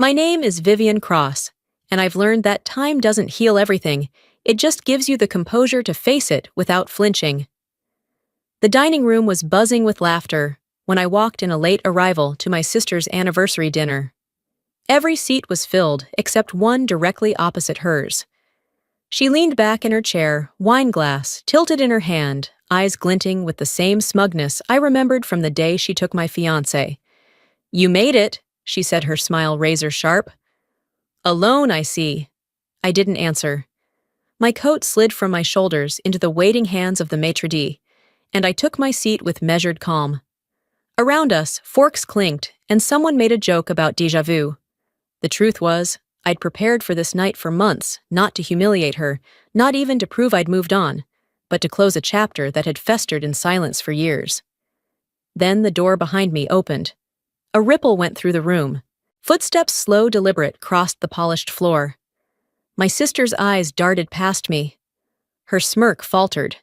My name is Vivienne Cross, and I've learned that time doesn't heal everything, it just gives you the composure to face it without flinching. The dining room was buzzing with laughter when I walked in a late arrival to my sister's anniversary dinner. Every seat was filled except one directly opposite hers. She leaned back in her chair, wine glass tilted in her hand, eyes glinting with the same smugness I remembered from the day she took my fiancé. "You made it," she said, her smile razor sharp. "Alone, I see." I didn't answer. My coat slid from my shoulders into the waiting hands of the maitre d', and I took my seat with measured calm. Around us, forks clinked, and someone made a joke about déjà vu. The truth was, I'd prepared for this night for months, not to humiliate her, not even to prove I'd moved on, but to close a chapter that had festered in silence for years. Then the door behind me opened. A ripple went through the room. Footsteps, slow, deliberate, crossed the polished floor. My sister's eyes darted past me. Her smirk faltered.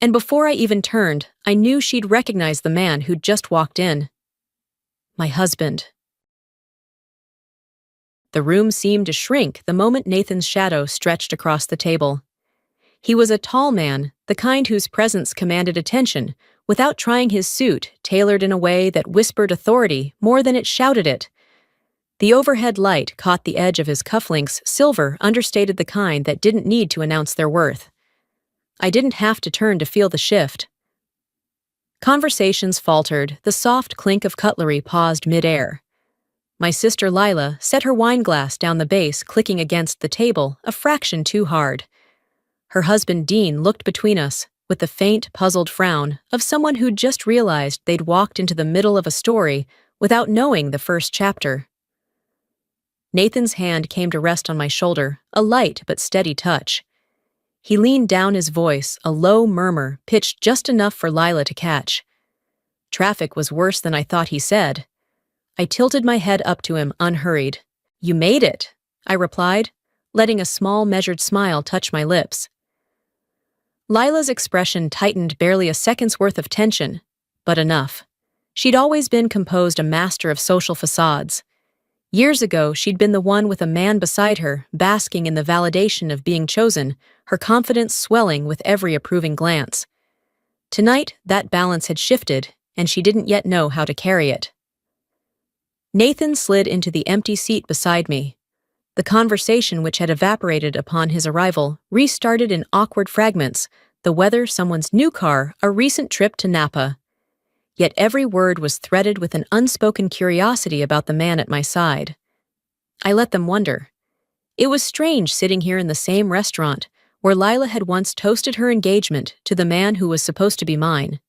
And before I even turned, I knew she'd recognize the man who'd just walked in. My husband. The room seemed to shrink the moment Nathan's shadow stretched across the table. He was a tall man, the kind whose presence commanded attention, without trying his suit, tailored in a way that whispered authority more than it shouted it. The overhead light caught the edge of his cufflinks, silver, understated, the kind that didn't need to announce their worth. I didn't have to turn to feel the shift. Conversations faltered, the soft clink of cutlery paused mid-air. My sister Lila set her wine glass down, the base clicking against the table a fraction too hard. Her husband Dean looked between us with the faint, puzzled frown of someone who'd just realized they'd walked into the middle of a story without knowing the first chapter. Nathan's hand came to rest on my shoulder, a light but steady touch. He leaned down, his voice, a low murmur, pitched just enough for Lila to catch. "Traffic was worse than I thought," he said. I tilted my head up to him, unhurried. "You made it," I replied, letting a small, measured smile touch my lips. Lila's expression tightened, barely a second's worth of tension, but enough. She'd always been composed, a master of social facades. Years ago, she'd been the one with a man beside her, basking in the validation of being chosen, her confidence swelling with every approving glance. Tonight, that balance had shifted, and she didn't yet know how to carry it. Nathan slid into the empty seat beside me. The conversation, which had evaporated upon his arrival, restarted in awkward fragments: the weather, someone's new car, a recent trip to Napa. Yet every word was threaded with an unspoken curiosity about the man at my side. I let them wonder. It was strange sitting here in the same restaurant where Lila had once toasted her engagement to the man who was supposed to be mine.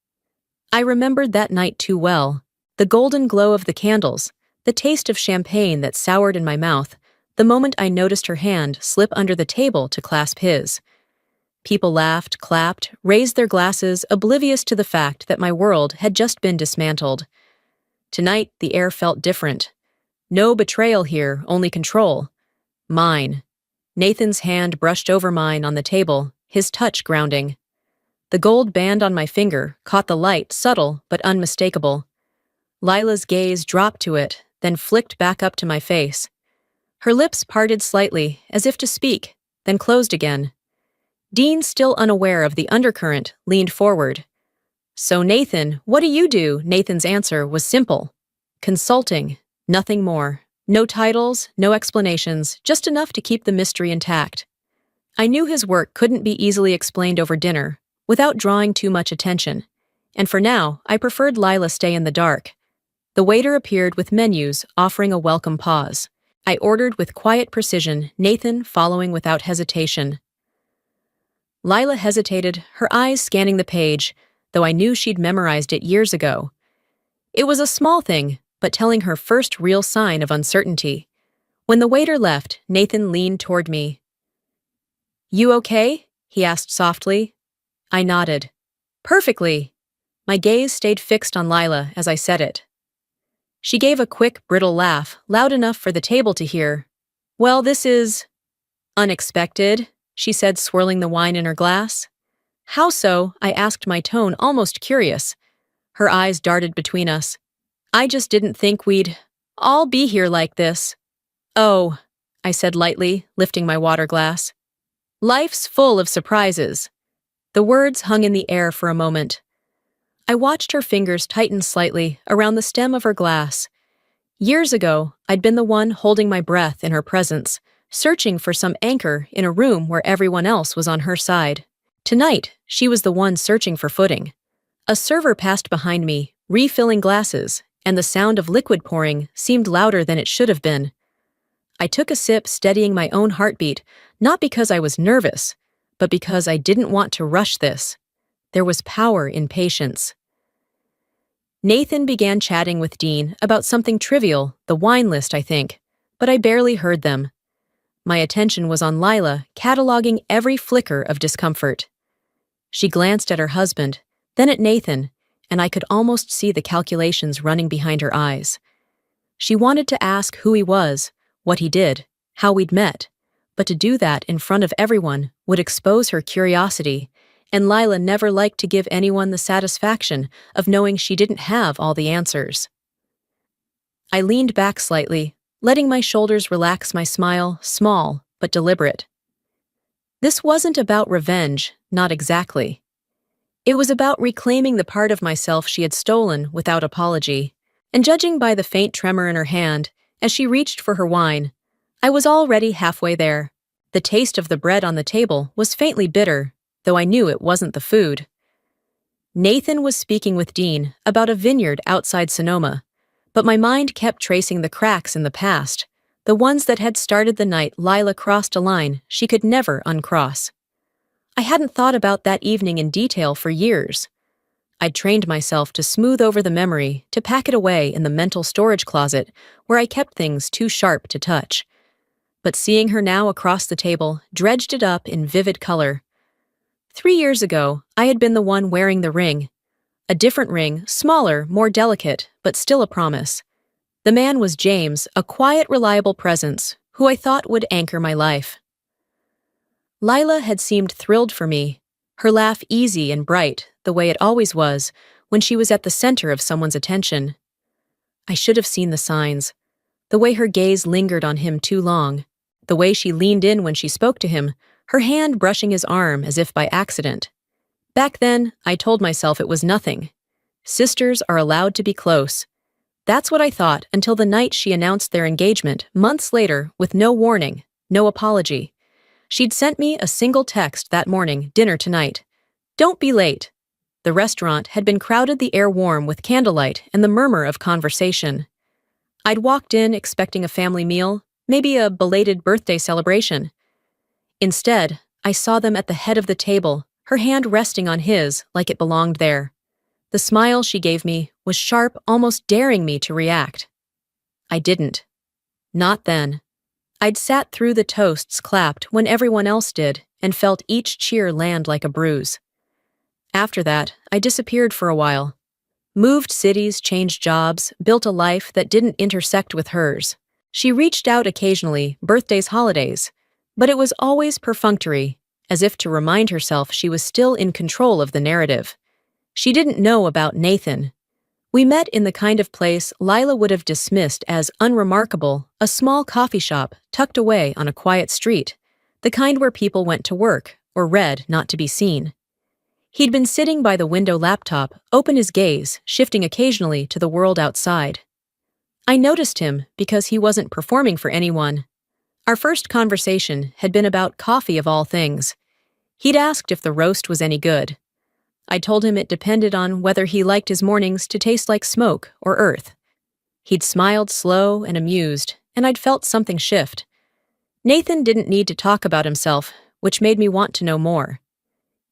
I remembered that night too well: the golden glow of the candles, the taste of champagne that soured in my mouth, the moment I noticed her hand slip under the table to clasp his. People laughed, clapped, raised their glasses, oblivious to the fact that my world had just been dismantled. Tonight, the air felt different. No betrayal here, only control. Mine. Nathan's hand brushed over mine on the table, his touch grounding. The gold band on my finger caught the light, subtle but unmistakable. Lila's gaze dropped to it, then flicked back up to my face. Her lips parted slightly, as if to speak, then closed again. Dean, still unaware of the undercurrent, leaned forward. "So Nathan, what do you do?" Nathan's answer was simple. "Consulting, nothing more. No titles, no explanations, just enough to keep the mystery intact." I knew his work couldn't be easily explained over dinner, without drawing too much attention, and for now, I preferred Lila stay in the dark. The waiter appeared with menus, offering a welcome pause. I ordered with quiet precision, Nathan following without hesitation. Lila hesitated, her eyes scanning the page, though I knew she'd memorized it years ago. It was a small thing, but telling her first real sign of uncertainty. When the waiter left, Nathan leaned toward me. "You okay?" he asked softly. I nodded. "Perfectly." My gaze stayed fixed on Lila as I said it. She gave a quick, brittle laugh, loud enough for the table to hear. "Well, this is unexpected," she said, swirling the wine in her glass. "How so?" I asked, my tone almost curious. Her eyes darted between us. "I just didn't think we'd all be here like this." Oh, I said lightly, lifting my water glass. Life's full of surprises. The words hung in the air for a moment. I watched her fingers tighten slightly around the stem of her glass. Years ago, I'd been the one holding my breath in her presence, searching for some anchor in a room where everyone else was on her side. Tonight, she was the one searching for footing. A server passed behind me, refilling glasses, and the sound of liquid pouring seemed louder than it should have been. I took a sip, steadying my own heartbeat, not because I was nervous, but because I didn't want to rush this. There was power in patience. Nathan began chatting with Dean about something trivial, the wine list, I think, but I barely heard them. My attention was on Lila, cataloging every flicker of discomfort. She glanced at her husband, then at Nathan, and I could almost see the calculations running behind her eyes. She wanted to ask who he was, what he did, how we'd met, but to do that in front of everyone would expose her curiosity, and Lila never liked to give anyone the satisfaction of knowing she didn't have all the answers. I leaned back slightly, letting my shoulders relax, my smile small but deliberate. This wasn't about revenge, not exactly. It was about reclaiming the part of myself she had stolen without apology, and judging by the faint tremor in her hand, as she reached for her wine, I was already halfway there. The taste of the bread on the table was faintly bitter, though I knew it wasn't the food. Nathan was speaking with Dean about a vineyard outside Sonoma, but my mind kept tracing the cracks in the past, the ones that had started the night Lila crossed a line she could never uncross. I hadn't thought about that evening in detail for years. I'd trained myself to smooth over the memory, to pack it away in the mental storage closet where I kept things too sharp to touch. But seeing her now across the table dredged it up in vivid color. 3 years ago, I had been the one wearing the ring. A different ring, smaller, more delicate, but still a promise. The man was James, a quiet, reliable presence, who I thought would anchor my life. Lila had seemed thrilled for me, her laugh easy and bright, the way it always was when she was at the center of someone's attention. I should have seen the signs. The way her gaze lingered on him too long, the way she leaned in when she spoke to him, her hand brushing his arm as if by accident. Back then, I told myself it was nothing. Sisters are allowed to be close. That's what I thought until the night she announced their engagement, months later, with no warning, no apology. She'd sent me a single text that morning, dinner tonight. Don't be late. The restaurant had been crowded, the air warm with candlelight and the murmur of conversation. I'd walked in expecting a family meal, maybe a belated birthday celebration. Instead, I saw them at the head of the table, her hand resting on his like it belonged there. The smile she gave me was sharp, almost daring me to react. I didn't. Not then. I'd sat through the toasts clapped when everyone else did and felt each cheer land like a bruise. After that, I disappeared for a while. Moved cities, changed jobs, built a life that didn't intersect with hers. She reached out occasionally, birthdays, holidays, but it was always perfunctory, as if to remind herself she was still in control of the narrative. She didn't know about Nathan. We met in the kind of place Lila would have dismissed as unremarkable, a small coffee shop tucked away on a quiet street, the kind where people went to work or read not to be seen. He'd been sitting by the window laptop, open, his gaze shifting occasionally to the world outside. I noticed him because he wasn't performing for anyone. Our first conversation had been about coffee of all things. He'd asked if the roast was any good. I told him it depended on whether he liked his mornings to taste like smoke or earth. He'd smiled slow and amused, and I'd felt something shift. Nathan didn't need to talk about himself, which made me want to know more.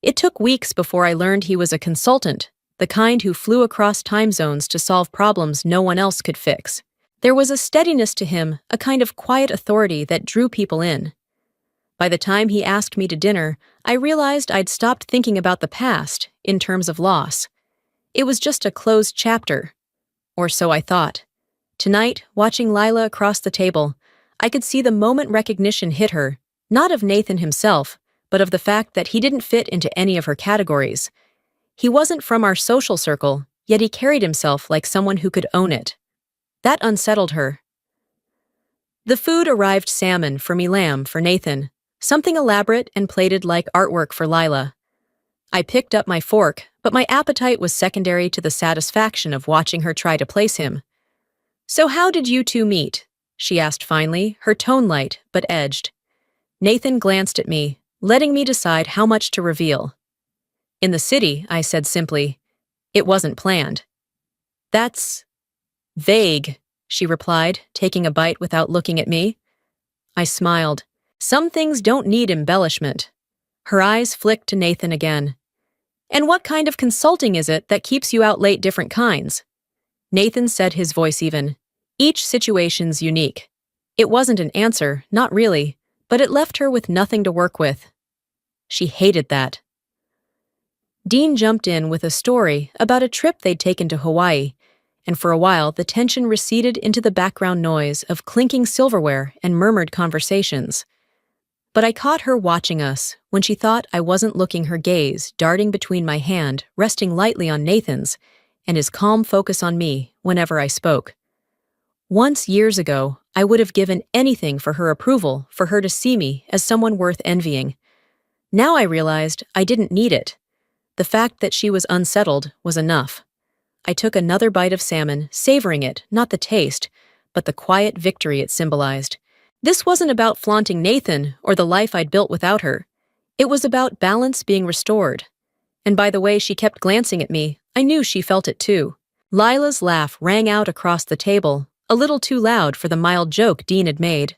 It took weeks before I learned he was a consultant, the kind who flew across time zones to solve problems no one else could fix. There was a steadiness to him, a kind of quiet authority that drew people in. By the time he asked me to dinner, I realized I'd stopped thinking about the past in terms of loss. It was just a closed chapter. Or so I thought. Tonight, watching Lila across the table, I could see the moment recognition hit her, not of Nathan himself, but of the fact that he didn't fit into any of her categories. He wasn't from our social circle, yet he carried himself like someone who could own it. That unsettled her. The food arrived: salmon for me, lamb for Nathan, something elaborate and plated like artwork for Lila. I picked up my fork, but my appetite was secondary to the satisfaction of watching her try to place him. "So how did you two meet?" she asked finally, her tone light but edged. Nathan glanced at me, letting me decide how much to reveal. "In the city," I said simply. "It wasn't planned." "That's vague," she replied, taking a bite without looking at me. I smiled. "Some things don't need embellishment." Her eyes flicked to Nathan again. "And what kind of consulting is it that keeps you out late? Different kinds?" Nathan said, his voice even. "Each situation's unique." It wasn't an answer, not really, but it left her with nothing to work with. She hated that. Dean jumped in with a story about a trip they'd taken to Hawaii, and for a while the tension receded into the background noise of clinking silverware and murmured conversations. But I caught her watching us when she thought I wasn't looking, her gaze darting between my hand, resting lightly on Nathan's, and his calm focus on me whenever I spoke. Once, years ago, I would have given anything for her approval, for her to see me as someone worth envying. Now I realized I didn't need it. The fact that she was unsettled was enough. I took another bite of salmon, savoring it, not the taste, but the quiet victory it symbolized. This wasn't about flaunting Nathan or the life I'd built without her. It was about balance being restored. And by the way she kept glancing at me, I knew she felt it too. Lila's laugh rang out across the table, a little too loud for the mild joke Dean had made.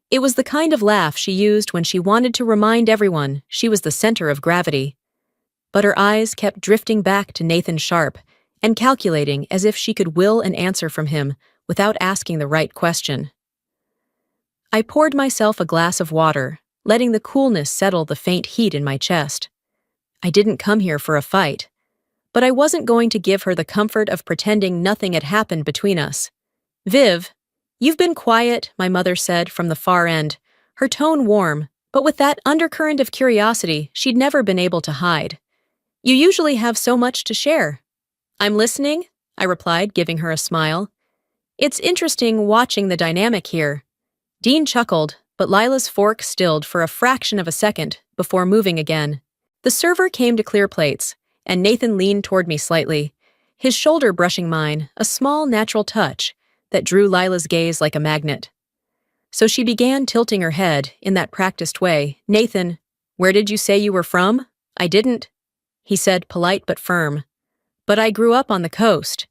It was the kind of laugh she used when she wanted to remind everyone she was the center of gravity. But her eyes kept drifting back to Nathan Sharp and calculating as if she could will an answer from him without asking the right question. I poured myself a glass of water, letting the coolness settle the faint heat in my chest. I didn't come here for a fight, but I wasn't going to give her the comfort of pretending nothing had happened between us. "Viv, you've been quiet," my mother said from the far end, her tone warm, but with that undercurrent of curiosity she'd never been able to hide. "You usually have so much to share." "I'm listening," I replied, giving her a smile. "It's interesting watching the dynamic here." Dean chuckled, but Lila's fork stilled for a fraction of a second before moving again. The server came to clear plates, and Nathan leaned toward me slightly, his shoulder brushing mine, a small natural touch that drew Lila's gaze like a magnet. So she began tilting her head in that practiced way. "Nathan, where did you say you were from?" "I didn't," he said, polite but firm. "But I grew up on the coast."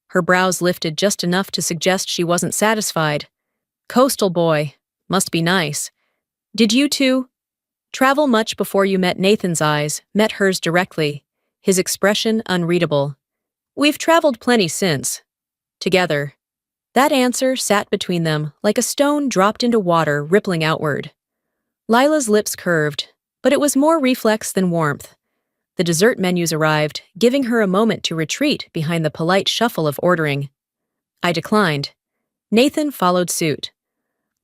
Her brows lifted just enough to suggest she wasn't satisfied. "Coastal boy. Must be nice. Did you two travel much before you met?" Nathan's eyes met hers directly, his expression unreadable. "We've traveled plenty since. Together." That answer sat between them like a stone dropped into water rippling outward. Lila's lips curved, but it was more reflex than warmth. The dessert menus arrived, giving her a moment to retreat behind the polite shuffle of ordering. I declined. Nathan followed suit.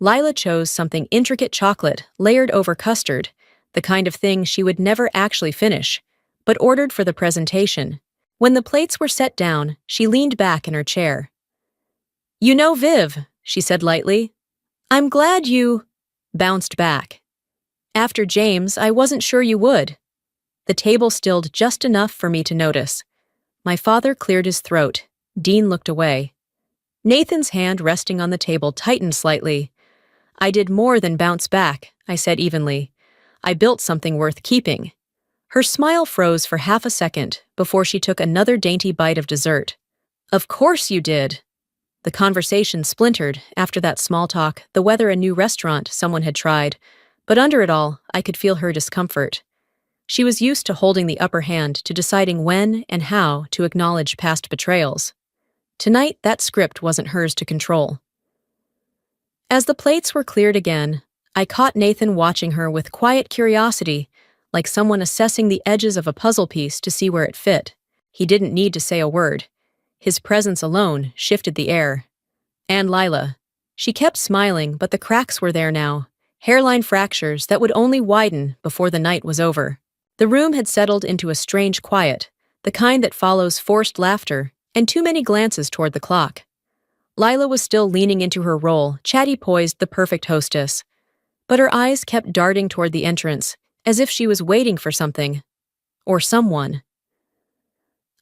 Lila chose something intricate: chocolate, layered over custard, the kind of thing she would never actually finish, but ordered for the presentation. When the plates were set down, she leaned back in her chair. "You know, Viv," she said lightly, "I'm glad you bounced back. After James, I wasn't sure you would." The table stilled just enough for me to notice. My father cleared his throat. Dean looked away. Nathan's hand resting on the table tightened slightly. "I did more than bounce back," I said evenly. "I built something worth keeping." Her smile froze for half a second before she took another dainty bite of dessert. "Of course you did." The conversation splintered after that small talk, the weather, a new restaurant someone had tried, but under it all, I could feel her discomfort. She was used to holding the upper hand, to deciding when and how to acknowledge past betrayals. Tonight, that script wasn't hers to control. As the plates were cleared again, I caught Nathan watching her with quiet curiosity, like someone assessing the edges of a puzzle piece to see where it fit. He didn't need to say a word. His presence alone shifted the air. And Lila. She kept smiling, but the cracks were there now, hairline fractures that would only widen before the night was over. The room had settled into a strange quiet, the kind that follows forced laughter and too many glances toward the clock. Lila was still leaning into her role, chatty poised the perfect hostess. But her eyes kept darting toward the entrance, as if she was waiting for something. Or someone.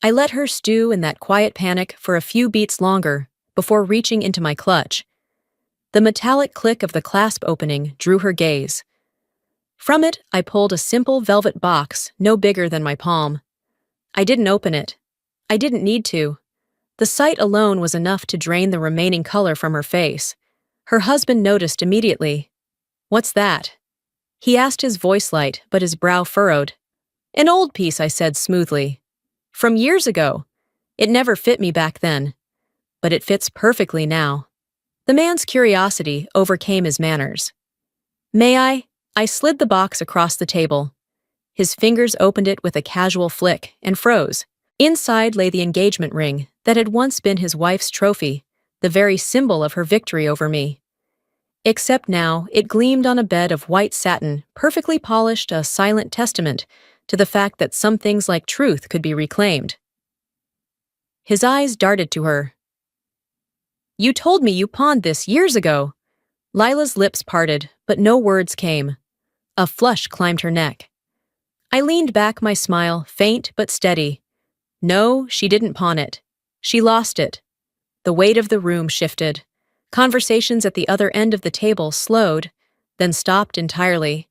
I let her stew in that quiet panic for a few beats longer, before reaching into my clutch. The metallic click of the clasp opening drew her gaze. From it, I pulled a simple velvet box, no bigger than my palm. I didn't open it. I didn't need to. The sight alone was enough to drain the remaining color from her face. Her husband noticed immediately. "What's that?" He asked, his voice light, but his brow furrowed. "An old piece," I said smoothly. "From years ago. It never fit me back then. But it fits perfectly now." The man's curiosity overcame his manners. "May I?" I slid the box across the table. His fingers opened it with a casual flick and froze. Inside lay the engagement ring that had once been his wife's trophy, the very symbol of her victory over me. Except now, it gleamed on a bed of white satin, perfectly polished, a silent testament to the fact that some things like truth could be reclaimed. His eyes darted to her. "You told me you pawned this years ago." Lila's lips parted, but no words came. A flush climbed her neck. I leaned back, my smile faint but steady. "No, she didn't pawn it. She lost it." The weight of the room shifted. Conversations at the other end of the table slowed, then stopped entirely.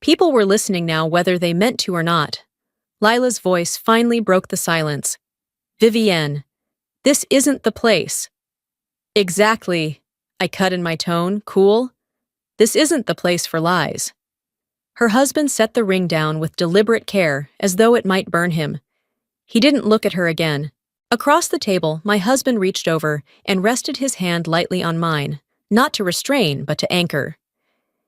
People were listening now, whether they meant to or not. Lila's voice finally broke the silence. "Vivienne, this isn't the place." "Exactly," I cut in my tone, cool. "This isn't the place for lies." Her husband set the ring down with deliberate care, as though it might burn him. He didn't look at her again. Across the table, my husband reached over and rested his hand lightly on mine, not to restrain, but to anchor.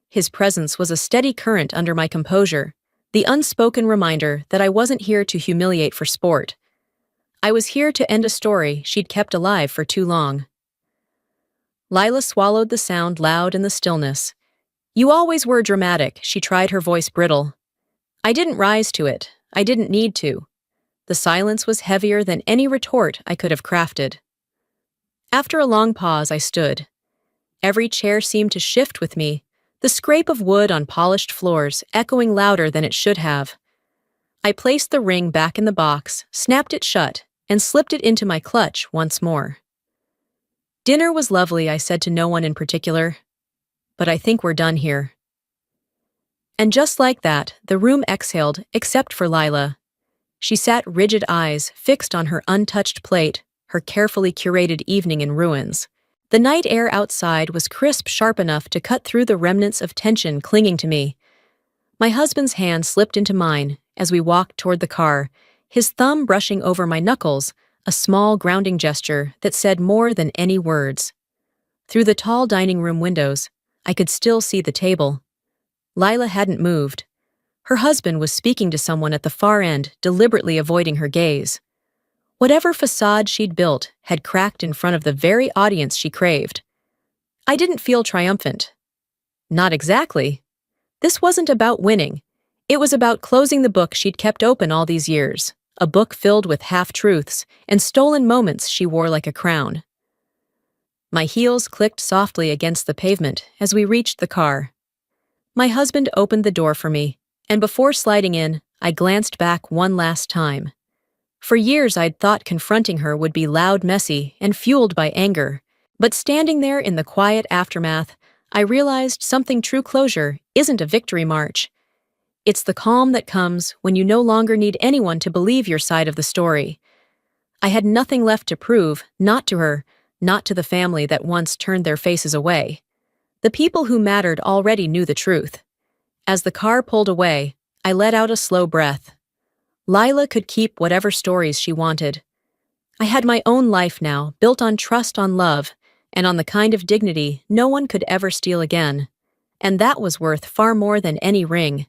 His presence was a steady current under my composure, the unspoken reminder that I wasn't here to humiliate for sport. I was here to end a story she'd kept alive for too long. Lila swallowed the sound loud in the stillness. "You always were dramatic," she tried, her voice brittle. I didn't rise to it. I didn't need to. The silence was heavier than any retort I could have crafted. After a long pause, I stood. Every chair seemed to shift with me, the scrape of wood on polished floors echoing louder than it should have. I placed the ring back in the box, snapped it shut, and slipped it into my clutch once more. "Dinner was lovely," I said to no one in particular. "But I think we're done here." And just like that, the room exhaled, except for Lila. She sat, rigid eyes fixed on her untouched plate, her carefully curated evening in ruins. The night air outside was crisp, sharp enough to cut through the remnants of tension clinging to me. My husband's hand slipped into mine as we walked toward the car, his thumb brushing over my knuckles, a small grounding gesture that said more than any words. Through the tall dining room windows, I could still see the table. Lila hadn't moved. Her husband was speaking to someone at the far end, deliberately avoiding her gaze. Whatever facade she'd built had cracked in front of the very audience she craved. I didn't feel triumphant. Not exactly. This wasn't about winning. It was about closing the book she'd kept open all these years, a book filled with half-truths and stolen moments she wore like a crown. My heels clicked softly against the pavement as we reached the car. My husband opened the door for me, and before sliding in, I glanced back one last time. For years I'd thought confronting her would be loud, messy, and fueled by anger. But standing there in the quiet aftermath, I realized something: true closure isn't a victory march. It's the calm that comes when you no longer need anyone to believe your side of the story. I had nothing left to prove, not to her, not to the family that once turned their faces away. The people who mattered already knew the truth. As the car pulled away, I let out a slow breath. Lila could keep whatever stories she wanted. I had my own life now, built on trust, on love, and on the kind of dignity no one could ever steal again. And that was worth far more than any ring.